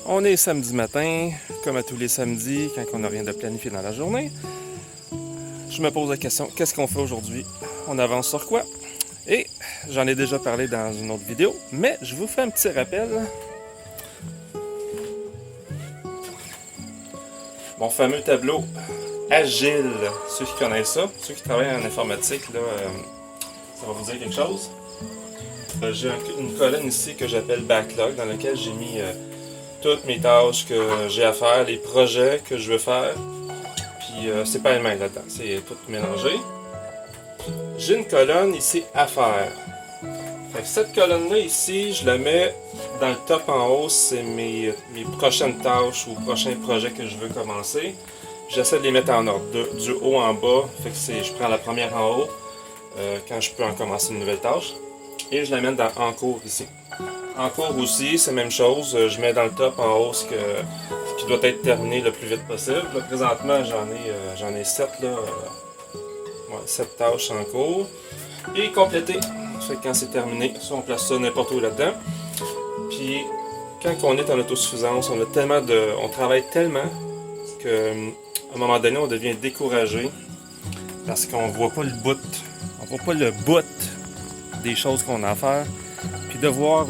On est samedi matin, comme à tous les samedis, quand on n'a rien de planifié dans la journée. Je me pose la question, qu'est-ce qu'on fait aujourd'hui? On avance sur quoi? Et j'en ai déjà parlé dans une autre vidéo, mais je vous fais un petit rappel. Mon fameux tableau Agile, ceux qui connaissent ça, ceux qui travaillent en informatique, là, ça va vous dire quelque chose. J'ai une colonne ici que j'appelle Backlog, dans laquelle j'ai mis toutes mes tâches que j'ai à faire, les projets que je veux faire. Puis c'est pas les mains là-dedans, c'est tout mélangé. J'ai une colonne ici à faire. Fait que cette colonne-là ici, je la mets dans le top en haut, c'est mes prochaines tâches ou prochains projets que je veux commencer. J'essaie de les mettre en ordre, du haut en bas. Fait que je prends la première en haut quand je peux en commencer une nouvelle tâche. Et je la mets dans en cours ici. En cours aussi, c'est la même chose. Je mets dans le top en haut ce qui doit être terminé le plus vite possible. Là, présentement, j'en ai 7 là. 7 tâches en cours. Et complété. Fait que quand c'est terminé, ça, on place ça n'importe où là-dedans. Puis quand on est en autosuffisance, on travaille tellement qu'à un moment donné, on devient découragé parce qu'on voit pas le bout. On voit pas le bout des choses qu'on a à faire. Puis de voir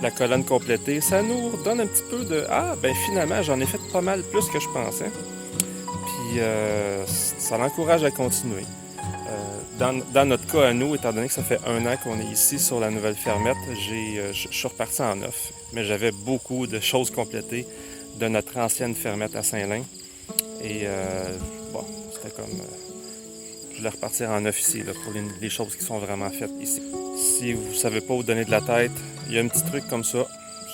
la colonne complétée, ça nous donne un petit peu de « Ah, ben finalement, j'en ai fait pas mal plus que je pensais. » Puis ça l'encourage à continuer. Dans notre cas à nous, étant donné que ça fait 1 an qu'on est ici sur la nouvelle fermette, je suis reparti en neuf. Mais j'avais beaucoup de choses complétées de notre ancienne fermette à Saint-Lin. Et bon, c'était comme... je voulais repartir en neuf ici, là, pour les choses qui sont vraiment faites ici. Si vous ne savez pas où donner de la tête, il y a un petit truc comme ça.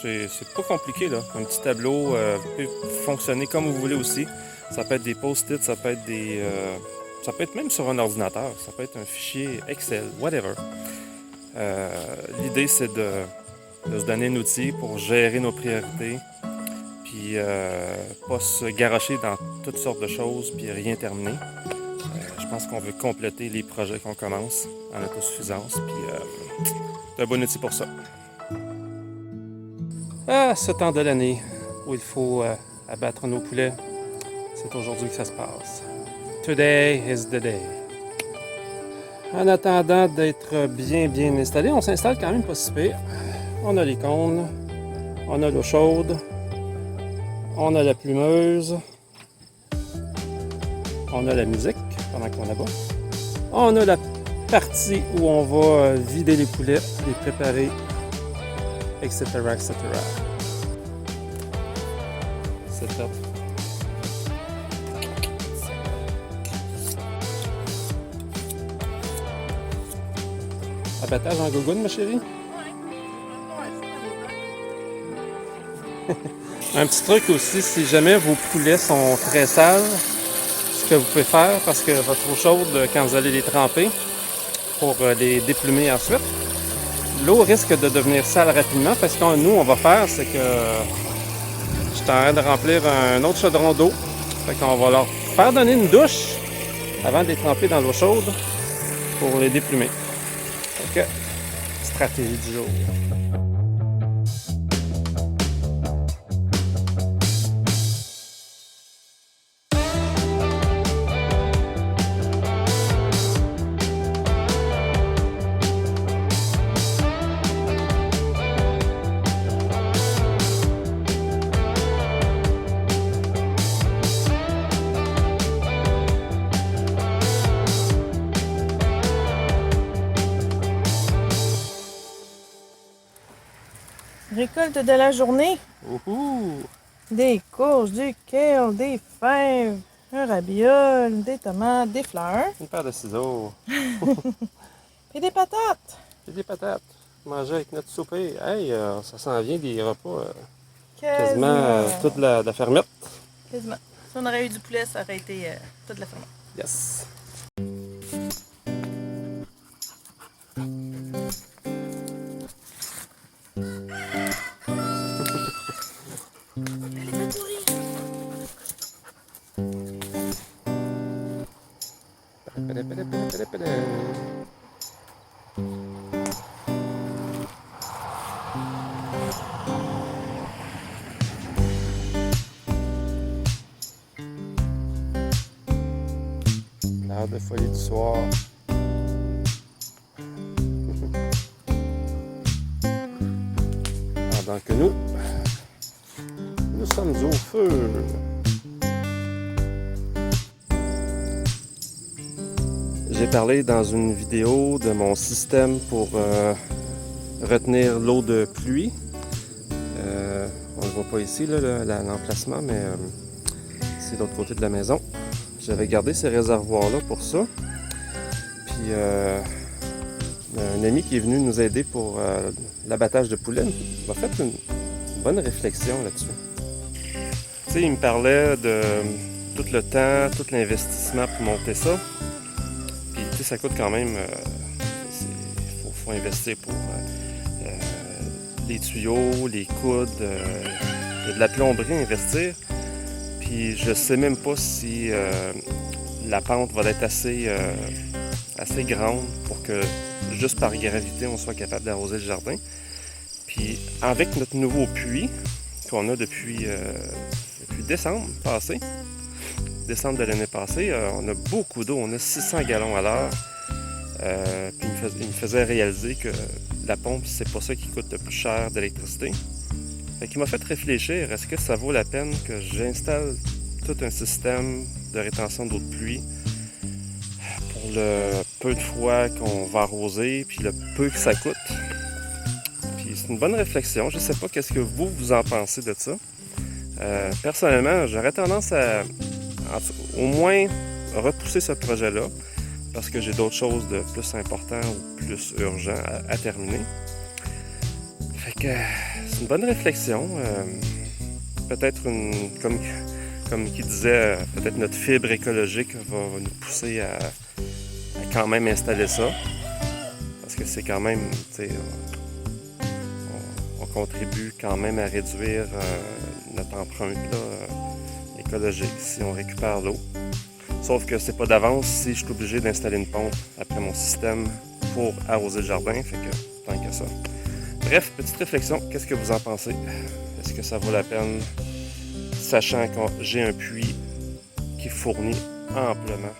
C'est pas compliqué, là. Un petit tableau peut fonctionner comme vous voulez aussi. Ça peut être des post-it, ça peut être ça peut être même sur un ordinateur, ça peut être un fichier Excel, whatever. L'idée, c'est de se donner un outil pour gérer nos priorités, puis pas se garrocher dans toutes sortes de choses, puis rien terminer. Je pense qu'on veut compléter les projets qu'on commence en autosuffisance, puis c'est un bon outil pour ça. Ce temps de l'année où il faut abattre nos poulets, c'est aujourd'hui que ça se passe. Today is the day. En attendant d'être bien installé, on s'installe quand même pas si pire. On a les cônes, on a l'eau chaude, on a la plumeuse, on a la musique pendant qu'on est là-bas. On a la partie où on va vider les poulets, les préparer, etc. C'est top. Abattage en gougoune, ma chérie? Un petit truc aussi, si jamais vos poulets sont très sales, ce que vous pouvez faire, parce que votre eau chaude, quand vous allez les tremper, pour les déplumer ensuite, l'eau risque de devenir sale rapidement. Parce que nous, on va faire, c'est que je suis en train de remplir un autre chaudron d'eau. Fait qu'on va leur faire donner une douche avant de les tremper dans l'eau chaude pour les déplumer. Fait que, stratégie du jour. Récolte de la journée. Ouhou! Des courges, du kale, des fèves, un rabiole, des tomates, des fleurs. Une paire de ciseaux. Et des patates. Et des patates. Manger avec notre souper. Hey, ça s'en vient des repas quasiment toute la fermette. Quasiment. Si on aurait eu du poulet, ça aurait été toute la fermette. Yes! le foyer du soir. Pendant que nous sommes au feu. J'ai parlé dans une vidéo de mon système pour retenir l'eau de pluie. On ne le voit pas ici, l'emplacement, mais c'est de l'autre côté de la maison. J'avais gardé ces réservoirs-là pour ça. Puis un ami qui est venu nous aider pour l'abattage de poulet m'a fait une bonne réflexion là-dessus. Tu sais, il me parlait de tout le temps, tout l'investissement pour monter ça. Puis tu sais, ça coûte quand même... faut investir pour les tuyaux, les coudes, il y a de la plomberie à investir. Puis je sais même pas si la pente va être assez grande pour que juste par gravité on soit capable d'arroser le jardin. Puis avec notre nouveau puits qu'on a depuis décembre passé, décembre de l'année passée, on a beaucoup d'eau, on a 600 gallons à l'heure. Puis il me faisait réaliser que la pompe, c'est pas ça qui coûte le plus cher d'électricité. Fait qu'il m'a fait réfléchir, est-ce que ça vaut la peine que j'installe tout un système de rétention d'eau de pluie pour le peu de fois qu'on va arroser, puis le peu que ça coûte. Puis c'est une bonne réflexion, je sais pas qu'est-ce que vous en pensez de ça. Personnellement, j'aurais tendance à au moins repousser ce projet-là, parce que j'ai d'autres choses de plus important ou plus urgent à terminer. Fait que c'est une bonne réflexion. Peut-être comme qui disait, peut-être notre fibre écologique va nous pousser à quand même installer ça. Parce que c'est quand même, tu sais, on contribue quand même à réduire notre empreinte là, écologique si on récupère l'eau. Sauf que c'est pas d'avance si je suis obligé d'installer une pompe après mon système pour arroser le jardin, fait que tant que ça. Bref, petite réflexion, qu'est-ce que vous en pensez? Est-ce que ça vaut la peine, sachant que j'ai un puits qui fournit amplement